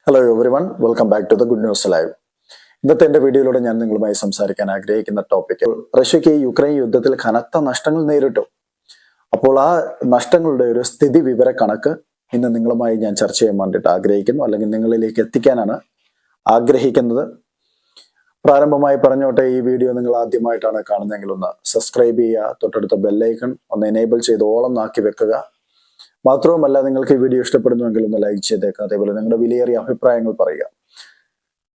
Hello everyone, welcome back to the good news live. ഇന്നത്തെ എന്റെ വീഡിയോയിലൂടെ ഞാൻ നിങ്ങളുമായി സംസാരിക്കാൻ ആഗ്രഹിക്കുന്ന ടോപ്പിക്, റഷ്യക്ക് യുക്രൈൻ യുദ്ധത്തിൽ കനത്ത നഷ്ടങ്ങൾ നേരിട്ടു. അപ്പോൾ ആ നഷ്ടങ്ങളുടെ ഒരു സ്ഥിതി വിവര കണക്ക് ഇന്ന് നിങ്ങളുമായി ഞാൻ ചർച്ച ചെയ്യാൻ വേണ്ടിയിട്ട് ആഗ്രഹിക്കുന്നു, അല്ലെങ്കിൽ നിങ്ങളിലേക്ക് എത്തിക്കാനാണ് ആഗ്രഹിക്കുന്നത്. പ്രാരംഭമായി പറഞ്ഞോട്ടെ, ഈ വീഡിയോ നിങ്ങൾ ആദ്യമായിട്ടാണ് കാണുന്നതെങ്കിൽ ഒന്ന് സബ്സ്ക്രൈബ് ചെയ്യുക, തൊട്ടടുത്ത ബെല്ലൈക്കൺ ഒന്ന് എനേബിൾ ചെയ്ത് ഓളൊന്നാക്കി വെക്കുക. മാത്രവുമല്ല, നിങ്ങൾക്ക് ഈ വീഡിയോ ഇഷ്ടപ്പെടുന്നുവെങ്കിൽ ഒന്ന് ലൈക്ക് ചെയ്തേക്കുക. അതേപോലെ നിങ്ങളുടെ വിലയേറിയ അഭിപ്രായങ്ങൾ പറയുക.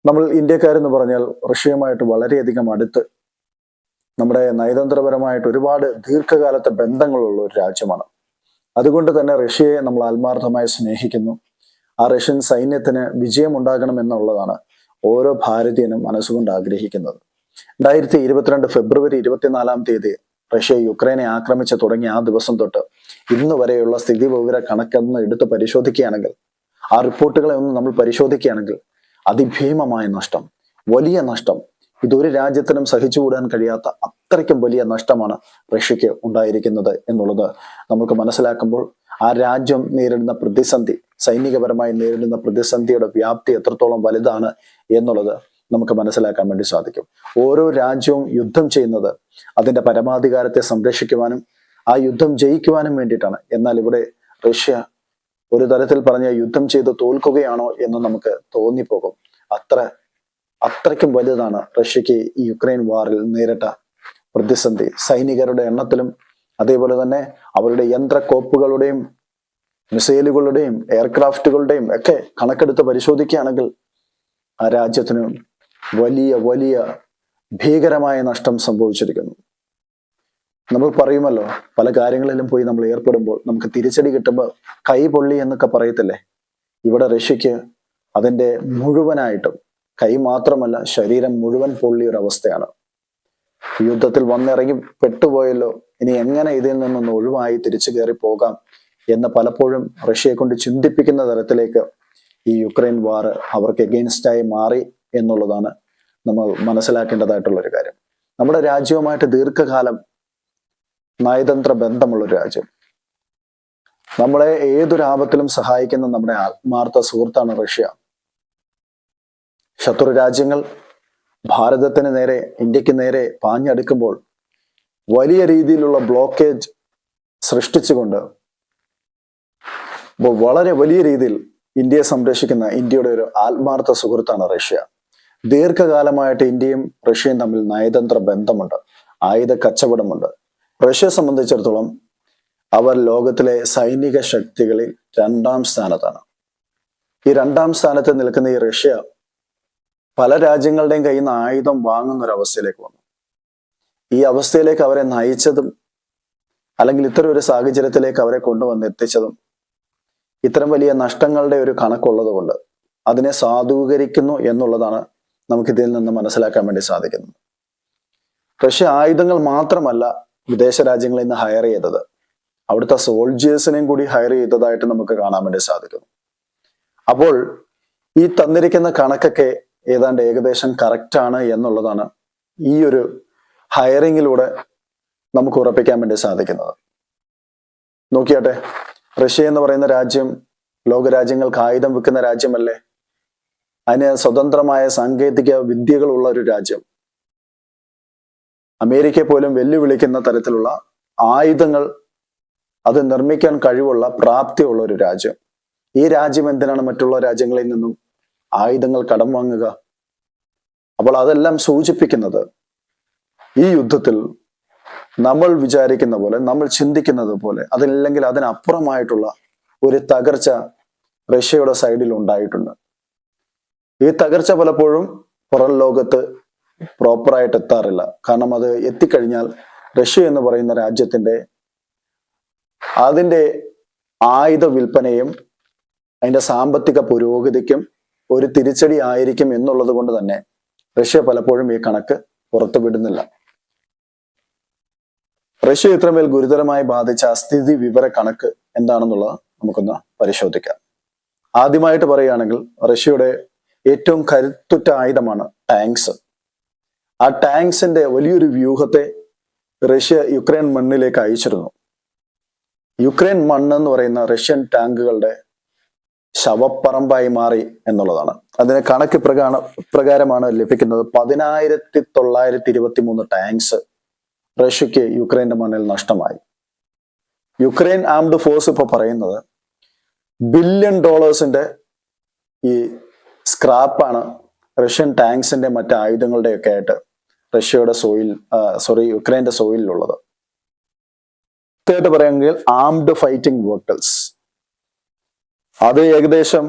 നമ്മൾ ഇന്ത്യക്കാരെന്ന് പറഞ്ഞാൽ റഷ്യയുമായിട്ട് വളരെയധികം അടുത്ത് നമ്മുടെ നയതന്ത്രപരമായിട്ട് ഒരുപാട് ദീർഘകാലത്തെ ബന്ധങ്ങളുള്ള ഒരു രാജ്യമാണ്. അതുകൊണ്ട് തന്നെ റഷ്യയെ നമ്മൾ ആത്മാർത്ഥമായി സ്നേഹിക്കുന്നു. ആ റഷ്യൻ സൈന്യത്തിന് വിജയം ഉണ്ടാകണമെന്നുള്ളതാണ് ഓരോ ഭാരതീയനും മനസ്സുകൊണ്ട് ആഗ്രഹിക്കുന്നത്. 2022 ഫെബ്രുവരി 24 റഷ്യ യുക്രൈനെ ആക്രമിച്ച് തുടങ്ങിയ ആ ദിവസം തൊട്ട് ഇന്ന് വരെയുള്ള സ്ഥിതി വിവര കണക്കെന്ന് എടുത്ത് പരിശോധിക്കുകയാണെങ്കിൽ, ആ റിപ്പോർട്ടുകളെ ഒന്ന് നമ്മൾ പരിശോധിക്കുകയാണെങ്കിൽ, അതിഭീമമായ നഷ്ടം, വലിയ നഷ്ടം, ഇതൊരു രാജ്യത്തിനും സഹിച്ചുകൂടാൻ കഴിയാത്ത അത്രയ്ക്കും വലിയ നഷ്ടമാണ് റഷ്യക്ക് ഉണ്ടായിരിക്കുന്നത് എന്നുള്ളത് നമുക്ക് മനസ്സിലാക്കുമ്പോൾ ആ രാജ്യം നേരിടുന്ന പ്രതിസന്ധി, സൈനികപരമായി നേരിടുന്ന പ്രതിസന്ധിയുടെ വ്യാപ്തി എത്രത്തോളം വലുതാണ് എന്നുള്ളത് നമുക്ക് മനസ്സിലാക്കാൻ വേണ്ടി സാധിക്കും. ഓരോ രാജ്യവും യുദ്ധം ചെയ്യുന്നത് അതിന്റെ പരമാധികാരത്തെ സംരക്ഷിക്കുവാനും ആ യുദ്ധം ജയിക്കുവാനും വേണ്ടിയിട്ടാണ്. എന്നാൽ ഇവിടെ റഷ്യ ഒരു തരത്തിൽ പറഞ്ഞ യുദ്ധം ചെയ്ത് തോൽക്കുകയാണോ എന്ന് നമുക്ക് തോന്നിപ്പോകും. അത്രയ്ക്കും വലുതാണ് റഷ്യക്ക് ഈ യുക്രൈൻ വാറിൽ നേരിട്ട പ്രതിസന്ധി. സൈനികരുടെ എണ്ണത്തിലും അതേപോലെ തന്നെ അവരുടെ യന്ത്രക്കോപ്പുകളുടെയും മിസൈലുകളുടെയും എയർക്രാഫ്റ്റുകളുടെയും ഒക്കെ കണക്കെടുത്ത് പരിശോധിക്കുകയാണെങ്കിൽ ആ രാജ്യത്തിന് വലിയ വലിയ ഭീകരമായ നഷ്ടം സംഭവിച്ചിരിക്കുന്നു. നമ്മൾ പറയുമല്ലോ, പല കാര്യങ്ങളിലും പോയി നമ്മൾ ഏർപ്പെടുമ്പോൾ നമുക്ക് തിരിച്ചടി കിട്ടുമ്പോൾ കൈ പൊള്ളി എന്നൊക്കെ പറയത്തില്ലേ. ഇവിടെ റഷ്യക്ക് അതിന്റെ മുഴുവനായിട്ടും, കൈ മാത്രമല്ല ശരീരം മുഴുവൻ പൊള്ളിയൊരവസ്ഥയാണ്. യുദ്ധത്തിൽ വന്നിറങ്ങി പെട്ടുപോയല്ലോ, ഇനി എങ്ങനെ ഇതിൽ നിന്നൊന്ന് ഒഴിവായി തിരിച്ചു കയറി പോകാം എന്ന് പലപ്പോഴും റഷ്യയെ കൊണ്ട് ചിന്തിപ്പിക്കുന്ന തരത്തിലേക്ക് ഈ യുക്രൈൻ വാർ അവർക്ക് എഗെയിൻസ്റ്റായി മാറി എന്നുള്ളതാണ് നമ്മൾ മനസ്സിലാക്കേണ്ടതായിട്ടുള്ള ഒരു കാര്യം. നമ്മുടെ രാജ്യവുമായിട്ട് ദീർഘകാലം നയതന്ത്ര ബന്ധമുള്ളൊരു രാജ്യം, നമ്മളെ ഏതൊരാപത്തിലും സഹായിക്കുന്ന നമ്മുടെ ആത്മാർത്ഥ സുഹൃത്താണ് റഷ്യ. ശത്രു രാജ്യങ്ങൾ ഭാരതത്തിന് നേരെ, ഇന്ത്യക്ക് നേരെ പാഞ്ഞടുക്കുമ്പോൾ വലിയ രീതിയിലുള്ള ബ്ലോക്കേജ് സൃഷ്ടിച്ചുകൊണ്ട് വളരെ വലിയ രീതിയിൽ ഇന്ത്യയെ സംരക്ഷിക്കുന്ന ഇന്ത്യയുടെ ഒരു ആത്മാർത്ഥ സുഹൃത്താണ് റഷ്യ. ദീർഘകാലമായിട്ട് ഇന്ത്യയും റഷ്യയും തമ്മിൽ നയതന്ത്ര ബന്ധമുണ്ട്, ആയുധ കച്ചവടമുണ്ട്. റഷ്യയെ സംബന്ധിച്ചിടത്തോളം അവർ ലോകത്തിലെ സൈനിക ശക്തികളിൽ 2ാം സ്ഥാനത്താണ്. ഈ 2ാം സ്ഥാനത്ത് നിൽക്കുന്ന ഈ റഷ്യ പല രാജ്യങ്ങളുടെയും കയ്യിൽ നിന്ന് ആയുധം വാങ്ങുന്ന ഒരു അവസ്ഥയിലേക്ക് വന്നു. ഈ അവസ്ഥയിലേക്ക് അവരെ നയിച്ചതും, അല്ലെങ്കിൽ ഇത്തരം ഒരു സാഹചര്യത്തിലേക്ക് അവരെ കൊണ്ടുവന്നെത്തിച്ചതും ഇത്തരം വലിയ നഷ്ടങ്ങളുടെ ഒരു കണക്കുള്ളത് കൊണ്ട് അതിനെ സാധൂകരിക്കുന്നു എന്നുള്ളതാണ് നമുക്കിതിൽ നിന്ന് മനസ്സിലാക്കാൻ വേണ്ടി സാധിക്കുന്നത്. റഷ്യ ആയുധങ്ങൾ മാത്രമല്ല വിദേശ രാജ്യങ്ങളിൽ നിന്ന് ഹയർ ചെയ്തത്, അവിടുത്തെ സോൾജേഴ്സിനെയും കൂടി ഹയർ ചെയ്തതായിട്ട് നമുക്ക് കാണാൻ വേണ്ടി സാധിക്കുന്നു. അപ്പോൾ ഈ തന്നിരിക്കുന്ന കണക്കൊക്കെ ഏതാണ്ട് ഏകദേശം കറക്റ്റ് ആണ് എന്നുള്ളതാണ് ഈ ഒരു ഹയറിങ്ങിലൂടെ നമുക്ക് ഉറപ്പിക്കാൻ വേണ്ടി സാധിക്കുന്നത്. നോക്കിയാട്ടെ, റഷ്യ എന്ന് പറയുന്ന രാജ്യം ലോകരാജ്യങ്ങൾക്ക് ആയുധം വിൽക്കുന്ന രാജ്യമല്ലേ? അതിന് സ്വതന്ത്രമായ സാങ്കേതിക വിദ്യകളുള്ള ഒരു രാജ്യം, അമേരിക്കയെ പോലും വെല്ലുവിളിക്കുന്ന തരത്തിലുള്ള ആയുധങ്ങൾ അത് നിർമ്മിക്കാൻ കഴിവുള്ള പ്രാപ്തിയുള്ള ഒരു രാജ്യം. ഈ രാജ്യം എന്തിനാണ് മറ്റുള്ള രാജ്യങ്ങളിൽ നിന്നും ആയുധങ്ങൾ കടം വാങ്ങുക? അപ്പോൾ അതെല്ലാം സൂചിപ്പിക്കുന്നത് ഈ യുദ്ധത്തിൽ നമ്മൾ വിചാരിക്കുന്ന പോലെ, നമ്മൾ ചിന്തിക്കുന്നത് പോലെ, അതില്ലെങ്കിൽ അതിനപ്പുറമായിട്ടുള്ള ഒരു തകർച്ച റഷ്യയുടെ സൈഡിൽ ഉണ്ടായിട്ടുണ്ട്. ഈ തകർച്ച പലപ്പോഴും പുറം ലോകത്ത് പ്രോപ്പറായിട്ട് എത്താറില്ല. കാരണം അത് എത്തിക്കഴിഞ്ഞാൽ റഷ്യ എന്ന് പറയുന്ന രാജ്യത്തിന്റെ അതിന്റെ ആയുധ വിൽപ്പനയും അതിന്റെ സാമ്പത്തിക പുരോഗതിക്കും ഒരു തിരിച്ചടി ആയിരിക്കും എന്നുള്ളത് കൊണ്ട് തന്നെ റഷ്യ പലപ്പോഴും ഈ കണക്ക് പുറത്തുവിടുന്നില്ല. റഷ്യ ഇത്രമേൽ ഗുരുതരമായി ബാധിച്ച സ്ഥിതി വിവര കണക്ക് എന്താണെന്നുള്ളത് നമുക്കൊന്ന് പരിശോധിക്കാം. ആദ്യമായിട്ട് പറയുകയാണെങ്കിൽ, റഷ്യയുടെ ഏറ്റവും കരുത്തുറ്റ ആയുധമാണ് ടാങ്ക്സ്. ആ ടാങ്ക്സിന്റെ വലിയൊരു വ്യൂഹത്തെ റഷ്യ യുക്രൈൻ മണ്ണിലേക്ക് അയച്ചിരുന്നു. യുക്രൈൻ മണ്ണ് എന്ന് പറയുന്ന റഷ്യൻ ടാങ്കുകളുടെ ശവപ്പറമ്പായി മാറി എന്നുള്ളതാണ്. അതിന് കണക്ക് പ്രകാരമാണ് ലഭിക്കുന്നത്. 10,923 ടാങ്ക്സ് റഷ്യക്ക് യുക്രൈന്റെ മണ്ണിൽ നഷ്ടമായി. യുക്രൈൻ ആംഡ് ഫോഴ്സ് ഇപ്പൊ പറയുന്നത് $1 ബില്യൺ ഈ സ്ക്രാപ്പാണ് റഷ്യൻ ടാങ്ക്സിന്റെ മറ്റ് ആയുധങ്ങളുടെ ഒക്കെ ആയിട്ട് യുക്രൈന്റെ സോയിലുള്ളത്. കൃത്യമായിട്ട് പറയുമെങ്കിൽ ആംഡ് ഫൈറ്റിംഗ് വെഹിക്കിൾസ് അത് ഏകദേശം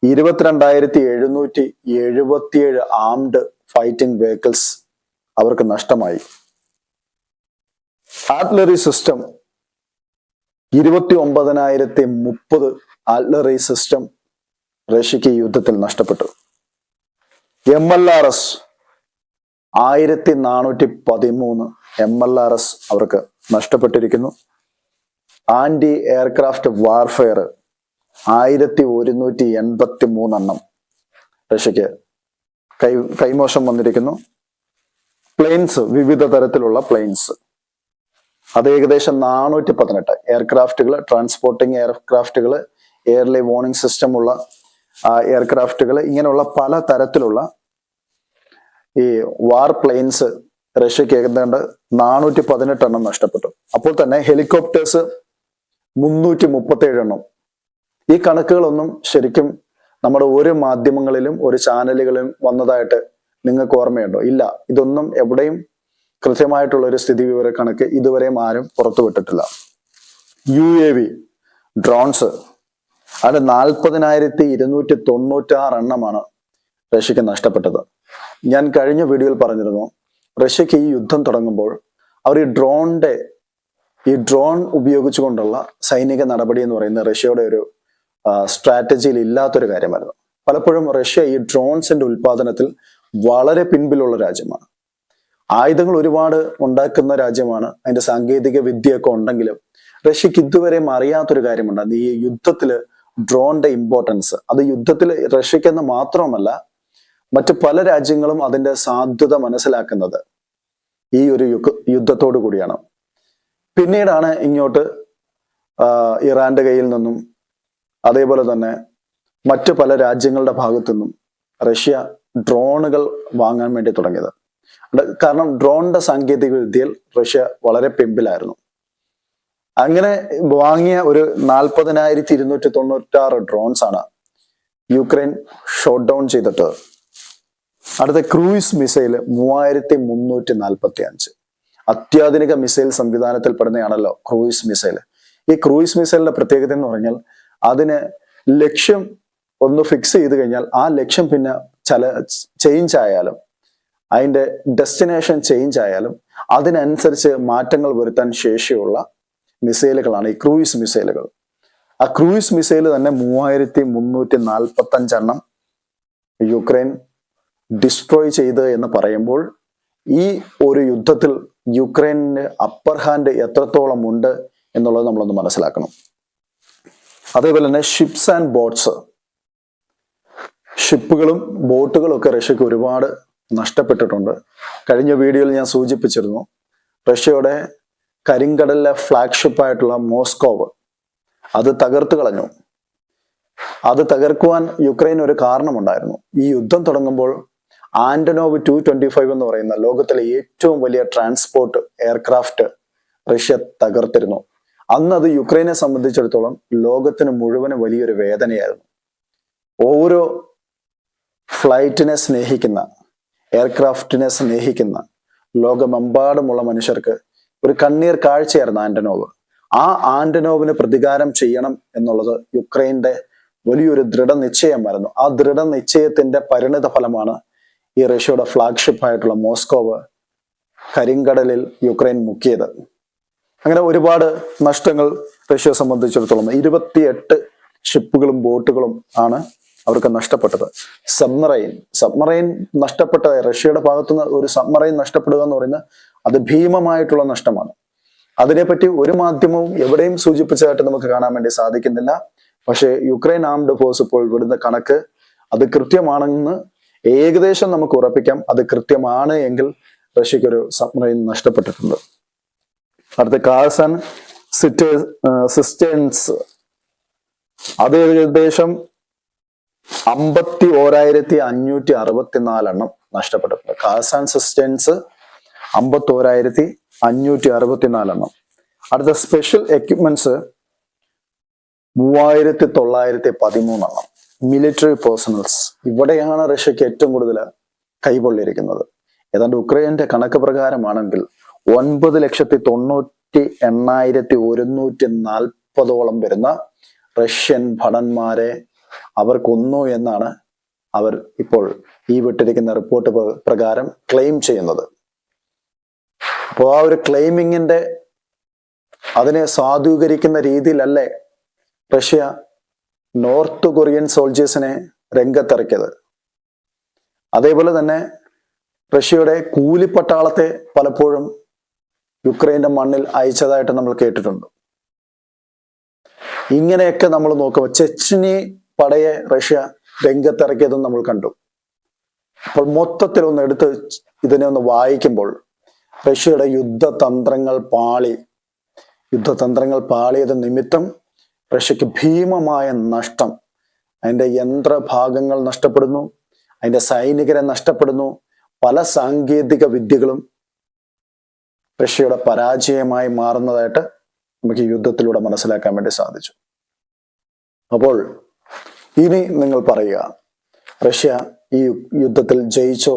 22,777 ആംഡ് ഫൈറ്റിംഗ് വെഹിക്കിൾസ് അവർക്ക് നഷ്ടമായി. ആർട്ടിലറി സിസ്റ്റം 29,030 ആർട്ടിലറി സിസ്റ്റം റഷ്യക്ക് യുദ്ധത്തിൽ നഷ്ടപ്പെട്ടു. MLRS 1,413 MLRS അവർക്ക് നഷ്ടപ്പെട്ടിരിക്കുന്നു. ആന്റി എയർക്രാഫ്റ്റ് വാർഫെയർ 1,183 എണ്ണം റഷ്യക്ക് കൈമോശം വന്നിരിക്കുന്നു. പ്ലെയിൻസ്, വിവിധ തരത്തിലുള്ള പ്ലെയിൻസ് അത് ഏകദേശം 418 എയർക്രാഫ്റ്റുകൾ, ട്രാൻസ്പോർട്ടിംഗ് എയർക്രാഫ്റ്റുകൾ, എയർലി വാർണിംഗ് സിസ്റ്റം ഉള്ള എയർക്രാഫ്റ്റുകൾ, ഇങ്ങനെയുള്ള പല തരത്തിലുള്ള ഈ വാർ പ്ലെയിൻസ് റഷ്യക്ക് ഏതാണ്ട് 418 എണ്ണം നഷ്ടപ്പെട്ടു. അപ്പോൾ തന്നെ ഹെലികോപ്റ്റേഴ്സ് 337 എണ്ണം. ഈ കണക്കുകളൊന്നും ശരിക്കും നമ്മുടെ ഒരു മാധ്യമങ്ങളിലും ഒരു ചാനലുകളിലും വന്നതായിട്ട് നിങ്ങൾക്ക് ഓർമ്മയുണ്ടോ? ഇല്ല. ഇതൊന്നും എവിടെയും കൃത്യമായിട്ടുള്ള ഒരു സ്ഥിതി വിവര കണക്ക് ഇതുവരെയും ആരും പുറത്തുവിട്ടിട്ടില്ല. UAV ഡ്രോൺസ് അത് 40,296 എണ്ണമാണ് റഷ്യക്ക് നഷ്ടപ്പെട്ടത്. ഞാൻ കഴിഞ്ഞ വീഡിയോയിൽ പറഞ്ഞിരുന്നു, റഷ്യക്ക് ഈ യുദ്ധം തുടങ്ങുമ്പോൾ അവർ ഈ ഡ്രോൺ ഉപയോഗിച്ചുകൊണ്ടുള്ള സൈനിക നടപടി എന്ന് പറയുന്നത് റഷ്യയുടെ ഒരു സ്ട്രാറ്റജിയിൽ ഇല്ലാത്തൊരു കാര്യമായിരുന്നു. പലപ്പോഴും റഷ്യ ഈ ഡ്രോൺസിന്റെ ഉൽപാദനത്തിൽ വളരെ പിൻപിലുള്ള രാജ്യമാണ്. ആയുധങ്ങൾ ഒരുപാട് ഉണ്ടാക്കുന്ന രാജ്യമാണ്. അതിന്റെ സാങ്കേതിക വിദ്യയൊക്കെ ഉണ്ടെങ്കിലും റഷ്യക്ക് ഇതുവരെയും അറിയാത്തൊരു കാര്യമുണ്ട്. ഈ യുദ്ധത്തില് ഡ്രോണിന്റെ ഇമ്പോർട്ടൻസ്. അത് യുദ്ധത്തിൽ റഷ്യക്കെന്ന് മാത്രമല്ല മറ്റു പല രാജ്യങ്ങളും അതിന്റെ സാധ്യത മനസ്സിലാക്കുന്നത് ഈ ഒരു യുദ്ധത്തോടു കൂടിയാണ്. പിന്നീടാണ് ഇങ്ങോട്ട് ഇറാന്റെ കയ്യിൽ നിന്നും അതേപോലെ തന്നെ മറ്റു പല രാജ്യങ്ങളുടെ ഭാഗത്തു നിന്നും റഷ്യ ഡ്രോണുകൾ വാങ്ങാൻ വേണ്ടി തുടങ്ങിയത്. കാരണം ഡ്രോണിന്റെ സാങ്കേതിക വിദ്യയിൽ റഷ്യ വളരെ പിമ്പിലായിരുന്നു. അങ്ങനെ വാങ്ങിയ ഒരു 40,296 ഡ്രോൺസ് ആണ് യുക്രൈൻ ഷോട്ട് ഡൗൺ ചെയ്തിട്ട്. അടുത്ത ക്രൂയിസ് മിസൈൽ 3,345. അത്യാധുനിക മിസൈൽ സംവിധാനത്തിൽ പെടുന്നതാണല്ലോ ക്രൂയിസ് മിസൈൽ. ഈ ക്രൂയിസ് മിസൈലിന്റെ പ്രത്യേകത എന്ന് പറഞ്ഞാൽ അതിന് ലക്ഷ്യം ഒന്ന് ഫിക്സ് ചെയ്ത് കഴിഞ്ഞാൽ ആ ലക്ഷ്യം പിന്നെ ചേഞ്ച് ആയാലും അതിന്റെ ഡെസ്റ്റിനേഷൻ ചേഞ്ച് ആയാലും അതിനനുസരിച്ച് മാറ്റങ്ങൾ വരുത്താൻ ശേഷിയുള്ള മിസൈലുകളാണ് ഈ ക്രൂയിസ് മിസൈലുകൾ. ആ ക്രൂയിസ് മിസൈൽ തന്നെ 3,345 എണ്ണം യുക്രൈൻ ഡിസ്ട്രോയ് ചെയ്ത് എന്ന് പറയുമ്പോൾ ഈ ഒരു യുദ്ധത്തിൽ യുക്രൈനിന് അപ്പർ ഹാൻഡ് എത്രത്തോളം ഉണ്ട് എന്നുള്ളത് നമ്മളൊന്ന് മനസ്സിലാക്കണം. അതേപോലെ തന്നെ ഷിപ്സ് ആൻഡ് ബോട്ട്സ്, ഷിപ്പുകളും ബോട്ടുകളും ഒക്കെ റഷ്യക്ക് ഒരുപാട് നഷ്ടപ്പെട്ടിട്ടുണ്ട്. കഴിഞ്ഞ വീഡിയോയിൽ ഞാൻ സൂചിപ്പിച്ചിരുന്നു, റഷ്യയുടെ കരിങ്കടലിലെ ഫ്ലാഗ്ഷിപ്പായിട്ടുള്ള മോസ്കോവ് അത് തകർത്തു കളഞ്ഞു. അത് തകർക്കുവാൻ യുക്രൈൻ ഒരു കാരണമുണ്ടായിരുന്നു. ഈ യുദ്ധം തുടങ്ങുമ്പോൾ ആന്റനോവ് 225 എന്ന് പറയുന്ന ലോകത്തിലെ ഏറ്റവും വലിയ ട്രാൻസ്പോർട്ട് എയർക്രാഫ്റ്റ് റഷ്യ തകർത്തിരുന്നു. അന്ന് അത് യുക്രൈനെ സംബന്ധിച്ചിടത്തോളം ലോകത്തിന് മുഴുവനും വലിയൊരു വേദനയായിരുന്നു. ഓരോ ഫ്ലൈറ്റിനെ സ്നേഹിക്കുന്ന, എയർക്രാഫ്റ്റിനെ സ്നേഹിക്കുന്ന ലോകമെമ്പാടുമുള്ള മനുഷ്യർക്ക് ഒരു കണ്ണീർ കാഴ്ചയായിരുന്നു ആന്റനോവ്. ആ ആന്റനോവിന് പ്രതികാരം ചെയ്യണം എന്നുള്ളത് യുക്രൈന്റെ വലിയൊരു ദൃഢനിശ്ചയമായിരുന്നു. ആ ദൃഢനിശ്ചയത്തിന്റെ പരിണിത ഫലമാണ് ഈ റഷ്യയുടെ ഫ്ലാഗ്ഷിപ്പ് ആയിട്ടുള്ള മോസ്കോവ് കരിങ്കടലിൽ യുക്രൈൻ മുക്കിയത്. അങ്ങനെ ഒരുപാട് നഷ്ടങ്ങൾ റഷ്യയെ സംബന്ധിച്ചിടത്തോളം 28 ഷിപ്പുകളും ബോട്ടുകളും ആണ് അവർക്ക് നഷ്ടപ്പെട്ടത്. സബ്മറൈൻ നഷ്ടപ്പെട്ട റഷ്യയുടെ ഭാഗത്തുനിന്ന് ഒരു സബ്മറൈൻ നഷ്ടപ്പെടുക എന്ന് പറയുന്നത് അത് ഭീമമായിട്ടുള്ള നഷ്ടമാണ്. അതിനെപ്പറ്റി ഒരു മാധ്യമവും എവിടെയും സൂചിപ്പിച്ചതായിട്ട് നമുക്ക് കാണാൻ വേണ്ടി സാധിക്കുന്നില്ല. പക്ഷേ യുക്രൈൻ ആംഡ് ഫോഴ്സ് ഇപ്പോൾ വിടുന്ന കണക്ക് അത് കൃത്യമാണെന്ന് ഏകദേശം നമുക്ക് ഉറപ്പിക്കാം. അത് കൃത്യമാണ് എങ്കിൽ റഷ്യക്ക് ഒരു സബ്മറൈൻ നഷ്ടപ്പെട്ടിട്ടുണ്ട്. അടുത്ത കാഴ്സൺ സിസ്റ്റേൺസ് അത് ഏകദേശം 51,564 നഷ്ടപ്പെട്ടിട്ടുണ്ട്. കാസാൻ സിസ്റ്റൻസ് 51,564. അടുത്ത സ്പെഷ്യൽ എക്യുപ്മെന്റ്സ് 3,913. മിലിറ്ററി പേഴ്സണൽസ്, ഇവിടെയാണ് റഷ്യക്ക് ഏറ്റവും കൂടുതൽ കൈപൊള്ളിയിരിക്കുന്നത്. ഏതാണ്ട് ഉക്രൈന്റെ കണക്ക് പ്രകാരമാണെങ്കിൽ 9,98,140 വരുന്ന റഷ്യൻ ഭടന്മാരെ അവർ കൊന്നു എന്നാണ് അവർ ഇപ്പോൾ ഈ വിട്ടിരിക്കുന്ന റിപ്പോർട്ട് പ്രകാരം ക്ലെയിം ചെയ്യുന്നത്. അപ്പോൾ ആ ഒരു ക്ലെയിമിങ്ങിന്റെ അതിനെ സാധൂകരിക്കുന്ന രീതിയിലല്ലേ റഷ്യ നോർത്ത് കൊറിയൻ സോൾജേഴ്സിനെ രംഗത്തിറക്കിയത്. അതേപോലെ തന്നെ റഷ്യയുടെ കൂലിപ്പട്ടാളത്തെ പലപ്പോഴും യുക്രൈന്റെ മണ്ണിൽ അയച്ചതായിട്ട് നമ്മൾ കേട്ടിട്ടുണ്ട്. ഇങ്ങനെയൊക്കെ നമ്മൾ നോക്കുമ്പോൾ ചെച്നി പടയെ റഷ്യ രംഗത്തിറക്കിയതും നമ്മൾ കണ്ടു. അപ്പോൾ മൊത്തത്തിൽ ഒന്ന് എടുത്ത് ഇതിനെ ഒന്ന് വായിക്കുമ്പോൾ റഷ്യയുടെ യുദ്ധതന്ത്രങ്ങൾ പാളിയത് നിമിത്തം റഷ്യക്ക് ഭീമമായ നഷ്ടം. അതിന്റെ യന്ത്രഭാഗങ്ങൾ നഷ്ടപ്പെടുന്നു, അതിന്റെ സൈനികരെ നഷ്ടപ്പെടുന്നു. പല സാങ്കേതിക വിദ്യകളും റഷ്യയുടെ പരാജയമായി മാറുന്നതായിട്ട് നമുക്ക് ഈ യുദ്ധത്തിലൂടെ മനസ്സിലാക്കാൻ വേണ്ടി സാധിച്ചു. അപ്പോൾ ഇനി നിങ്ങൾ പറയുക, റഷ്യ ഈ യുദ്ധത്തിൽ ജയിച്ചോ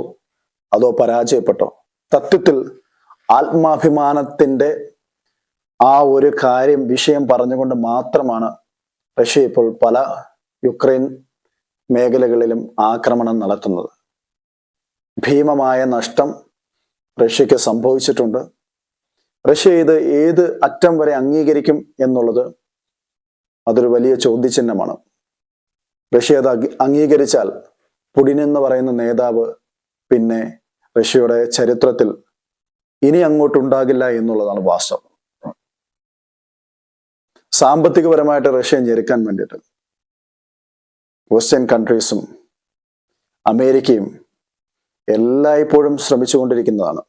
അതോ പരാജയപ്പെട്ടോ? സത്യത്തിൽ ആത്മാഭിമാനത്തിന്റെ ആ ഒരു വിഷയം പറഞ്ഞുകൊണ്ട് മാത്രമാണ് റഷ്യ ഇപ്പോൾ പല യുക്രൈൻ മേഖലകളിലും ആക്രമണം നടത്തുന്നത്. ഭീമമായ നഷ്ടം റഷ്യക്ക് സംഭവിച്ചിട്ടുണ്ട്. റഷ്യ ഇത് ഏത് അറ്റം വരെ അംഗീകരിക്കും എന്നുള്ളത് അതൊരു വലിയ ചോദ്യചിഹ്നമാണ്. റഷ്യ അത് അംഗീകരിച്ചാൽ പുടിൻ എന്ന് പറയുന്ന നേതാവ് പിന്നെ റഷ്യയുടെ ചരിത്രത്തിൽ ഇനി അങ്ങോട്ടുണ്ടാകില്ല എന്നുള്ളതാണ് വാസ്തവം. സാമ്പത്തികപരമായിട്ട് റഷ്യ ഞെരുക്കാൻ വേണ്ടിയിട്ട് വെസ്റ്റേൺ കൺട്രീസും അമേരിക്കയും എല്ലായ്പ്പോഴും ശ്രമിച്ചുകൊണ്ടിരിക്കുന്നതാണ്.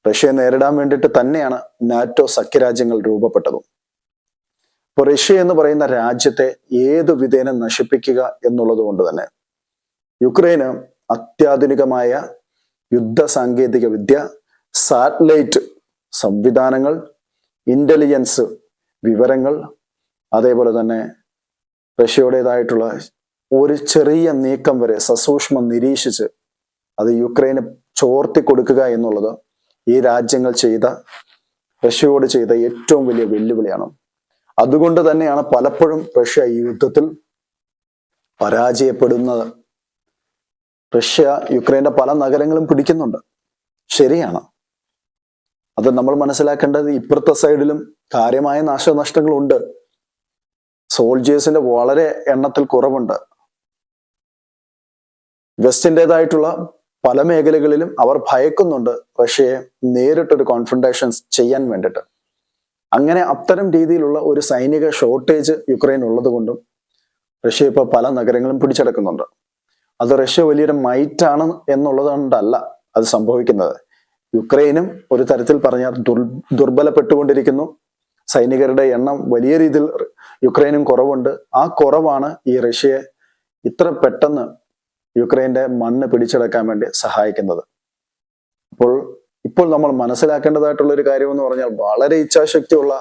റഷ്യയെ നേരിടാൻ വേണ്ടിയിട്ട് തന്നെയാണ് നാറ്റോ സഖ്യരാജ്യങ്ങൾ രൂപപ്പെട്ടതും. അപ്പോൾ റഷ്യ എന്ന് പറയുന്ന രാജ്യത്തെ ഏതു വിധേന നശിപ്പിക്കുക എന്നുള്ളത് കൊണ്ട് തന്നെ യുക്രൈന് അത്യാധുനികമായ യുദ്ധ സാങ്കേതിക വിദ്യ, സാറ്റലൈറ്റ് സംവിധാനങ്ങൾ, ഇന്റലിജൻസ് വിവരങ്ങൾ, അതേപോലെ തന്നെ റഷ്യയുടേതായിട്ടുള്ള ഒരു ചെറിയ നീക്കം വരെ സസൂക്ഷ്മം നിരീക്ഷിച്ച് അത് യുക്രൈന് ചോർത്തി കൊടുക്കുക എന്നുള്ളത് ഈ രാജ്യങ്ങൾ റഷ്യയോട് ചെയ്ത ഏറ്റവും വലിയ വെല്ലുവിളിയാണ്. അതുകൊണ്ട് തന്നെയാണ് പലപ്പോഴും റഷ്യ ഈ യുദ്ധത്തിൽ പരാജയപ്പെടുന്നത്. റഷ്യ യുക്രൈന്റെ പല നഗരങ്ങളും പിടിക്കുന്നുണ്ട്, ശരിയാണ്. അത് നമ്മൾ മനസ്സിലാക്കേണ്ടത് ഇപ്പുറത്തെ സൈഡിലും കാര്യമായ നാശനഷ്ടങ്ങളുണ്ട്. സോൾജേഴ്സിന്റെ വളരെ എണ്ണത്തിൽ കുറവുണ്ട്. വെസ്റ്റിൻ്റെതായിട്ടുള്ള പല മേഖലകളിലും അവർ ഭയക്കുന്നുണ്ട് റഷ്യയെ നേരിട്ടൊരു കോൺഫ്രണ്ടേഷൻ ചെയ്യാൻ വേണ്ടിയിട്ട്. അങ്ങനെ അത്തരം രീതിയിലുള്ള ഒരു സൈനിക ഷോർട്ടേജ് യുക്രൈൻ ഉള്ളത് കൊണ്ടും റഷ്യ ഇപ്പോൾ പല നഗരങ്ങളും പിടിച്ചെടുക്കുന്നുണ്ട്. അത് റഷ്യ വലിയൊരു മൈറ്റാണ് എന്നുള്ളത് കൊണ്ടല്ല അത് സംഭവിക്കുന്നത്. യുക്രൈനും ഒരു തരത്തിൽ പറഞ്ഞാൽ ദുർബലപ്പെട്ടുകൊണ്ടിരിക്കുന്നു. സൈനികരുടെ എണ്ണം വലിയ രീതിയിൽ യുക്രൈനും കുറവുണ്ട്. ആ കുറവാണ് ഈ റഷ്യയെ ഇത്ര പെട്ടെന്ന് യുക്രൈന്റെ മണ്ണ് പിടിച്ചെടുക്കാൻ വേണ്ടി സഹായിക്കുന്നത്. ഇപ്പോൾ നമ്മൾ മനസ്സിലാക്കേണ്ടതായിട്ടുള്ള ഒരു കാര്യം എന്ന് പറഞ്ഞാൽ വളരെ ഇച്ഛാശക്തിയുള്ള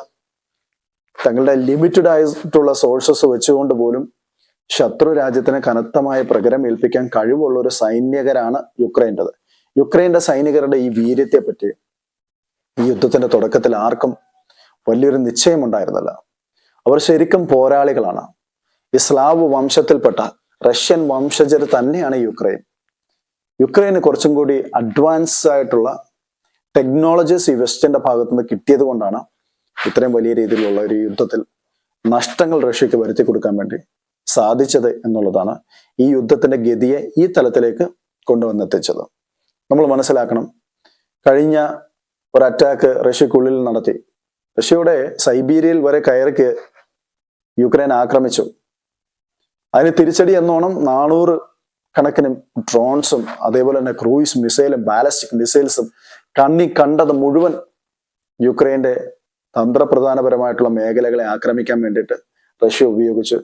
തങ്ങളുടെ ലിമിറ്റഡ് ആയിട്ടുള്ള സോഴ്സസ് വെച്ചുകൊണ്ട് പോലും ശത്രു രാജ്യത്തിന് കനത്തമായ പ്രകരം ഏൽപ്പിക്കാൻ കഴിവുള്ള ഒരു സൈനികരാണ് യുക്രൈൻ്റെത്. യുക്രൈന്റെ സൈനികരുടെ ഈ വീര്യത്തെ പറ്റി ഈ യുദ്ധത്തിന്റെ തുടക്കത്തിൽ ആർക്കും വലിയൊരു നിശ്ചയമുണ്ടായിരുന്നില്ല. അവർ ശരിക്കും പോരാളികളാണ്. ഇസ്ലാവ് വംശത്തിൽപ്പെട്ട റഷ്യൻ വംശജർ തന്നെയാണ് യുക്രൈന് കുറച്ചും കൂടി അഡ്വാൻസ് ആയിട്ടുള്ള ടെക്നോളജീസ് ഈ വെസ്റ്റിന്റെ ഭാഗത്തുനിന്ന് കിട്ടിയത് കൊണ്ടാണ് ഇത്രയും വലിയ രീതിയിലുള്ള ഒരു യുദ്ധത്തിൽ നഷ്ടങ്ങൾ റഷ്യക്ക് വരുത്തി കൊടുക്കാൻ വേണ്ടി സാധിച്ചത് എന്നുള്ളതാണ് ഈ യുദ്ധത്തിന്റെ ഗതിയെ ഈ തലത്തിലേക്ക് കൊണ്ടുവന്നെത്തിച്ചത്. നമ്മൾ മനസ്സിലാക്കണം, കഴിഞ്ഞ ഒരു അറ്റാക്ക് റഷ്യക്കുള്ളിൽ നടത്തി. റഷ്യയുടെ സൈബീരിയയിൽ വരെ കയറി യുക്രൈൻ ആക്രമിച്ചു. അതിന് തിരിച്ചടി എന്നോണം 400 കണക്കിന് ഡ്രോൺസും അതേപോലെ തന്നെ ക്രൂയിസ് മിസൈലും ബാലസ്റ്റിക് മിസൈൽസും കണ്ടത് മുഴുവൻ യുക്രൈന്റെ തന്ത്രപ്രധാനപരമായിട്ടുള്ള മേഖലകളെ ആക്രമിക്കാൻ വേണ്ടിയിട്ട് റഷ്യ ഉപയോഗിച്ച്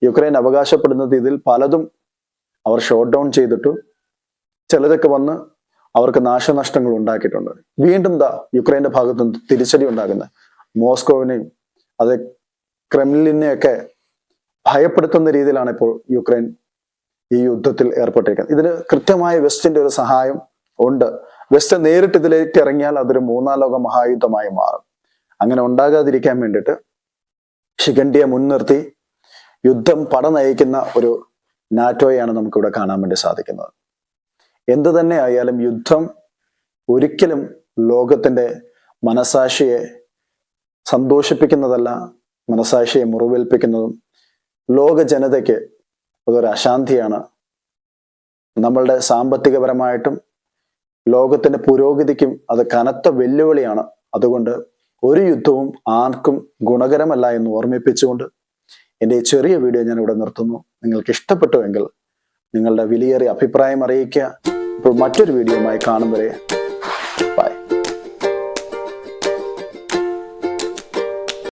യുക്രൈൻ അവകാശപ്പെടുന്നത് ഇതിൽ പലതും അവർ ഷോട്ട് ഡൗൺ ചെയ്തിട്ടു. ചിലരൊക്കെ വന്ന് അവർക്ക് നാശനഷ്ടങ്ങൾ ഉണ്ടാക്കിയിട്ടുണ്ട്. വീണ്ടും യുക്രൈന്റെ ഭാഗത്ത് നിന്ന് തിരിച്ചടി ഉണ്ടാകുന്നത് മോസ്കോവിനെയും അത് ക്രെംലിനെയൊക്കെ ഭയപ്പെടുത്തുന്ന രീതിയിലാണ് ഇപ്പോൾ യുക്രൈൻ ഈ യുദ്ധത്തിൽ ഏർപ്പെട്ടിരിക്കുന്നത്. ഇതിന് കൃത്യമായ വെസ്റ്റിന്റെ ഒരു സഹായം ഉണ്ട്. വെസ്റ്റ് നേരിട്ട് ഇതിലേക്ക് ഇറങ്ങിയാൽ അതൊരു മൂന്നാം ലോക മഹായുദ്ധമായി മാറും. അങ്ങനെ ഉണ്ടാകാതിരിക്കാൻ വേണ്ടിയിട്ട് ശിഖണ്ഡിയെ മുൻനിർത്തി യുദ്ധം പട നയിക്കുന്ന ഒരു നാറ്റോയാണ് നമുക്കിവിടെ കാണാൻ വേണ്ടി സാധിക്കുന്നത്. എന്തു തന്നെ ആയാലും യുദ്ധം ഒരിക്കലും ലോകത്തിന്റെ മനസാക്ഷിയെ സന്തോഷിപ്പിക്കുന്നതല്ല, മനസാക്ഷിയെ മുറിവേൽപ്പിക്കുന്നതും ലോക ജനതയ്ക്ക് അതൊരു അശാന്തിയാണ്. നമ്മളുടെ സാമ്പത്തികപരമായിട്ടും ലോകത്തിന്റെ പുരോഗതിക്കും അത് കനത്ത വെല്ലുവിളിയാണ്. അതുകൊണ്ട് ഒരു യുദ്ധവും ആർക്കും ഗുണകരമല്ല എന്ന് ഓർമ്മിപ്പിച്ചുകൊണ്ട് എൻ്റെ ഈ ചെറിയ വീഡിയോ ഞാൻ ഇവിടെ നിർത്തുന്നു. നിങ്ങൾക്ക് ഇഷ്ടപ്പെട്ടുവെങ്കിൽ നിങ്ങളുടെ വിലയേറിയ അഭിപ്രായം അറിയിക്കുക. ഇപ്പോൾ മറ്റൊരു വീഡിയോയുമായി കാണും വരെ ബൈ.